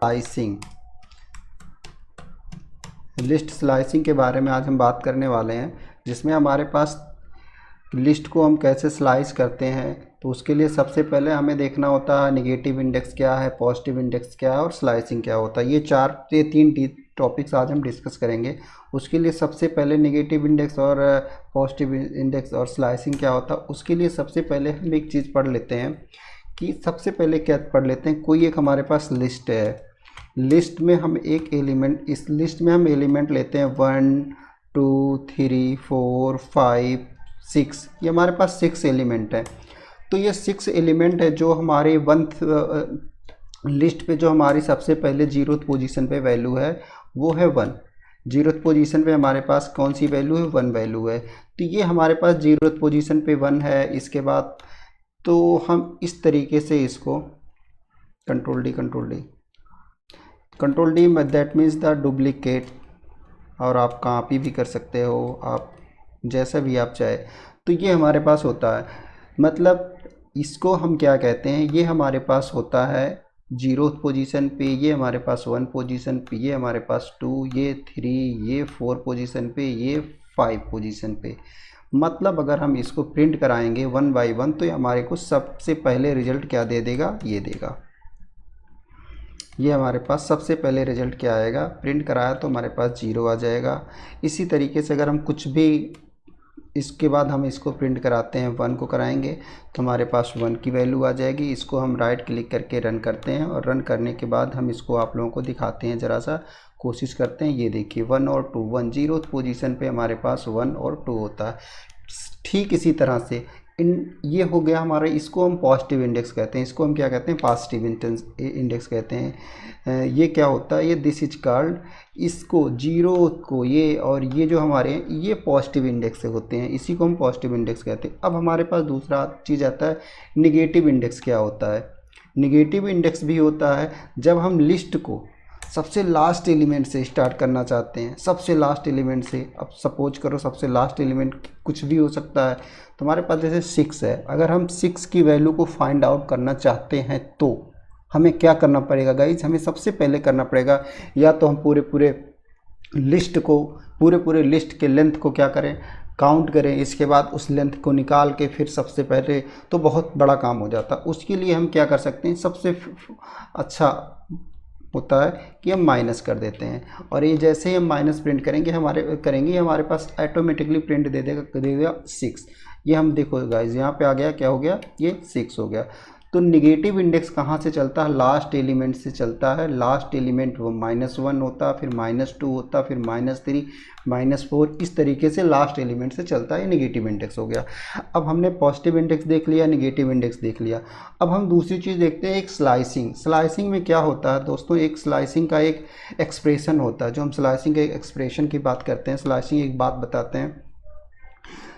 Slicing. List slicing के बारे में आज हम बात करने वाले हैं, जिसमें हमारे पास लिस्ट को हम कैसे स्लाइस करते हैं। तो उसके लिए सबसे पहले हमें देखना होता है नेगेटिव इंडेक्स क्या है, पॉजिटिव इंडेक्स क्या है और स्लाइसिंग क्या होता है। ये तीन टॉपिक्स आज हम डिस्कस करेंगे। उसके लिए सबसे पहले नेगेटिव इंडेक्स और पॉजिटिव इंडेक्स और स्लाइसिंग क्या होता है, उसके लिए सबसे पहले हम एक चीज़ पढ़ लेते हैं कि सबसे पहले क्या पढ़ लेते हैं। कोई एक हमारे पास लिस्ट है, लिस्ट में हम एक एलिमेंट, इस लिस्ट में हम एलिमेंट लेते हैं 1 2 3 4 5 6, ये हमारे पास 6 एलिमेंट है। तो ये 6 एलिमेंट है जो हमारे लिस्ट पे जो हमारी सबसे पहले 0th पोजीशन पे वैल्यू है वो है 1। 0th पोजीशन पे हमारे पास कौन सी वैल्यू है, 1 वैल्यू है। तो ये हमारे पास 0th पोजीशन पे 1 है। इसके बाद तो हम इस तरीके से इसको control D that means the duplicate, और आप कॉपी भी कर सकते हो, आप जैसा भी आप चाहे। तो ये हमारे पास होता है, मतलब इसको हम क्या कहते हैं, ये हमारे पास होता है 0th पोजीशन पे, ये हमारे पास 1 पोजीशन पे, ये हमारे पास 2, ये 3, ये 4 पोजीशन पे, ये 5 पोजीशन पे। मतलब अगर हम इसको प्रिंट कराएंगे 1 बाई 1 तो हमारे को सबसे पहले रिजल्ट क्या दे देगा, ये देगा। ये हमारे पास सबसे पहले रिजल्ट क्या आएगा, प्रिंट कराया तो हमारे पास 0 आ जाएगा। इसी तरीके से अगर हम कुछ भी इसके बाद हम इसको प्रिंट कराते हैं, 1 को कराएंगे तो हमारे पास 1 की वैल्यू आ जाएगी। इसको हम राइट क्लिक करके रन करते हैं, और रन करने के बाद हम इसको आप लोगों को दिखाते हैं, ज़रा सा कोशिश करते हैं। ये देखिए 1 और 2, 1 0th पोजीशन पे हमारे पास 1 और 2 होता है। ठीक इसी तरह से ये हो गया हमारा, इसको हम पॉजिटिव इंडेक्स कहते हैं, इसको हम क्या कहते हैं, पॉजिटिव इंडेक्स कहते हैं। ये क्या होता है, ये दिस इज कॉल्ड, इसको 0 को ये और ये जो हमारे ये पॉजिटिव इंडेक्स से होते हैं, इसी को हम पॉजिटिव इंडेक्स कहते हैं। अब हमारे पास दूसरा चीज़ आता है निगेटिव इंडेक्स। क्या होता है, निगेटिव इंडेक्स भी होता है जब हम लिस्ट को सबसे लास्ट एलिमेंट से स्टार्ट करना चाहते हैं, सबसे लास्ट एलिमेंट से। अब सपोज करो सबसे लास्ट एलिमेंट कुछ भी हो सकता है, तो हमारे पास जैसे 6 है, अगर हम 6 की वैल्यू को फाइंड आउट करना चाहते हैं तो हमें क्या करना पड़ेगा गाइज, हमें सबसे पहले करना पड़ेगा या तो हम पूरे लिस्ट को, पूरे लिस्ट के लेंथ को क्या करें, काउंट करें। इसके बाद उस लेंथ को निकाल के फिर सबसे पहले, तो बहुत बड़ा काम हो जाता है। उसके लिए हम क्या कर सकते हैं, सबसे अच्छा होता है कि हम माइनस कर देते हैं, और ये जैसे ही हम माइनस प्रिंट करेंगे हमारे पास ऑटोमेटिकली प्रिंट दे देगा 6। ये हम देखो गाइज यहाँ पे आ गया, क्या हो गया, ये 6 हो गया। तो निगेटिव इंडेक्स कहाँ से चलता है, लास्ट एलिमेंट से चलता है। लास्ट एलिमेंट वो -1 होता, फिर -2 होता, फिर -3, -4, इस तरीके से लास्ट एलिमेंट से चलता है। निगेटिव इंडेक्स हो गया। अब हमने पॉजिटिव इंडेक्स देख लिया, निगेटिव इंडेक्स देख लिया। अब हम दूसरी चीज़ देखते हैं, एक स्लाइसिंग। स्लाइसिंग में क्या होता है दोस्तों, एक स्लाइसिंग का एक एक्सप्रेशन होता है। जो हम स्लाइसिंग के एक्सप्रेशन की बात करते हैं, स्लाइसिंग एक बात बताते हैं,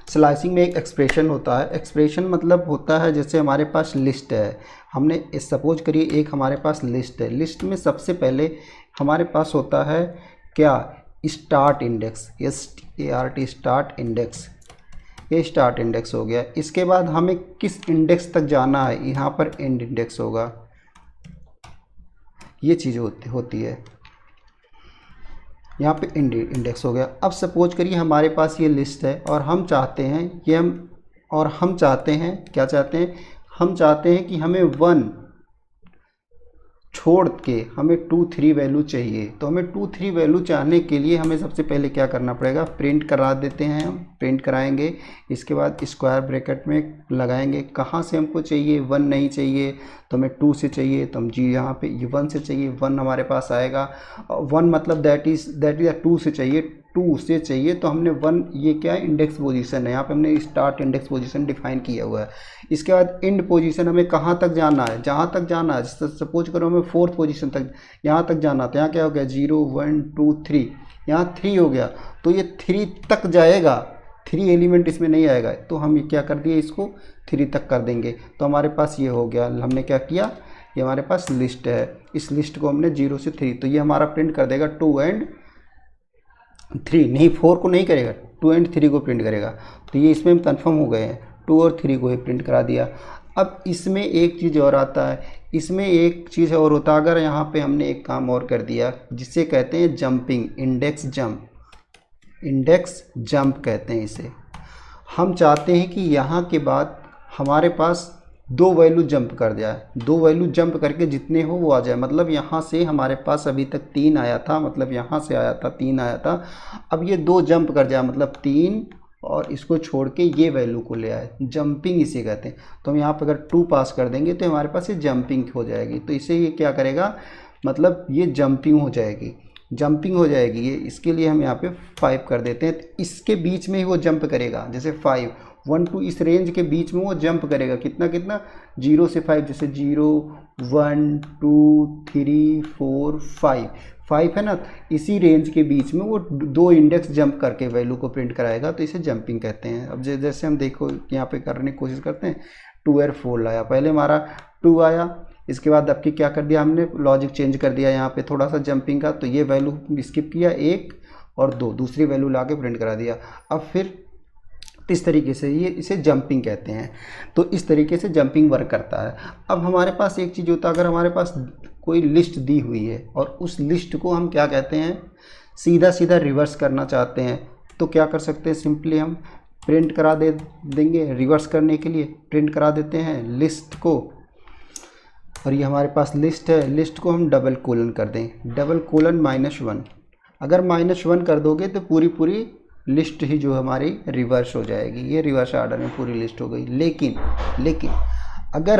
स्लाइसिंग में एक एक्सप्रेशन होता है। एक्सप्रेशन मतलब होता है जैसे हमारे पास लिस्ट है, हमने सपोज करिए एक हमारे पास लिस्ट है, लिस्ट में सबसे पहले हमारे पास होता है क्या, start index, START start index, ये स्टार्ट इंडेक्स हो गया। इसके बाद हमें किस इंडेक्स तक जाना है, यहाँ पर एंड इंडेक्स होगा, ये चीज़ होती है, यहाँ पे इंडेक्स हो गया। अब सपोज करिए हमारे पास ये लिस्ट है और हम चाहते हैं हम चाहते हैं क्या चाहते हैं, हम चाहते हैं कि हमें 1 छोड़ के हमें 2 3 वैल्यू चाहिए। तो हमें 2 3 वैल्यू चाहने के लिए हमें सबसे पहले क्या करना पड़ेगा, प्रिंट करा देते हैं, हम प्रिंट कराएंगे। इसके बाद स्क्वायर ब्रैकेट में लगाएंगे, कहाँ से हमको चाहिए, 1 नहीं चाहिए तो हमें 2 से चाहिए, तो हम जी यहाँ पे 1 से चाहिए, 1 हमारे पास आएगा। 1 मतलब दैट इज 2 से चाहिए, 2 से चाहिए तो हमने 1, ये क्या है, इंडेक्स पोजीशन है, यहाँ पे हमने स्टार्ट इंडेक्स पोजीशन डिफाइन किया हुआ है। इसके बाद एंड पोजीशन, हमें कहाँ तक जाना है, जहाँ तक जाना है, सपोज करो हमें 4th पोजीशन तक यहाँ तक जाना, तो यहाँ क्या हो गया, 0 1 2 3, यहाँ 3 हो गया, तो ये 3 तक जाएगा, 3 एलिमेंट इसमें नहीं आएगा, तो हम क्या कर दिए, इसको 3 तक कर देंगे। तो हमारे पास ये हो गया, हमने क्या किया, ये हमारे पास लिस्ट है, इस लिस्ट को हमने 0 से 3, तो ये हमारा प्रिंट कर देगा 2 and 3, नहीं 4 को नहीं करेगा, 2 and 3 को प्रिंट करेगा। तो ये इसमें हम कन्फर्म हो गए हैं, 2 और 3 को ही प्रिंट करा दिया। अब इसमें एक चीज़ और आता है, इसमें एक चीज़ और होता, अगर यहाँ पे हमने एक काम और कर दिया जिसे कहते हैं jumping, index jump, index jump कहते हैं इसे। हम चाहते हैं कि यहाँ के बाद हमारे पास दो वैल्यू जंप कर जाए, दो वैल्यू जंप करके जितने हो वो आ जाए। मतलब यहाँ से हमारे पास अभी तक 3 आया था, मतलब यहाँ से आया था 3 आया था, अब ये दो जंप कर जाए, मतलब 3 और इसको छोड़ के ये वैल्यू को ले आए, जंपिंग इसे कहते हैं। तो हम यहाँ पर अगर 2 पास कर देंगे तो हमारे पास ये जंपिंग हो जाएगी। तो इसे ये क्या करेगा, मतलब ये जंपिंग हो जाएगी, जंपिंग हो जाएगी ये। इसके लिए हम यहाँ पे 5 कर देते हैं, तो इसके बीच में ही वो जंप करेगा। जैसे 5 1 2 इस रेंज के बीच में वो जंप करेगा, कितना कितना 0 से 5, जैसे 0 1 2 3 4 5 है ना, इसी रेंज के बीच में वो दो इंडेक्स जंप करके वैल्यू को प्रिंट कराएगा, तो इसे जंपिंग कहते हैं। अब जैसे हम देखो यहाँ पे करने की कोशिश करते हैं, 2 और 4 लाया, पहले हमारा 2 आया, इसके बाद अब की क्या कर दिया हमने, लॉजिक चेंज कर दिया यहाँ पे थोड़ा सा जंपिंग का, तो ये वैल्यू स्किप किया 1 और 2, दूसरी वैल्यू ला के प्रिंट करा दिया। अब फिर इस तरीके से ये इसे जंपिंग कहते हैं। तो इस तरीके से जंपिंग वर्क करता है। अब हमारे पास एक चीज़ होता है, अगर हमारे पास कोई लिस्ट दी हुई है और उस लिस्ट को हम क्या कहते हैं, सीधा सीधा रिवर्स करना चाहते हैं, तो क्या कर सकते हैं, सिंपली हम प्रिंट करा देंगे। रिवर्स करने के लिए प्रिंट करा देते हैं लिस्ट को, और ये हमारे पास लिस्ट है, लिस्ट को हम डबल कोलन कर दें, डबल कोलन -1। अगर -1 कर दोगे तो पूरी लिस्ट ही जो हमारी रिवर्स हो जाएगी, ये रिवर्स ऑर्डर में पूरी लिस्ट हो गई। लेकिन अगर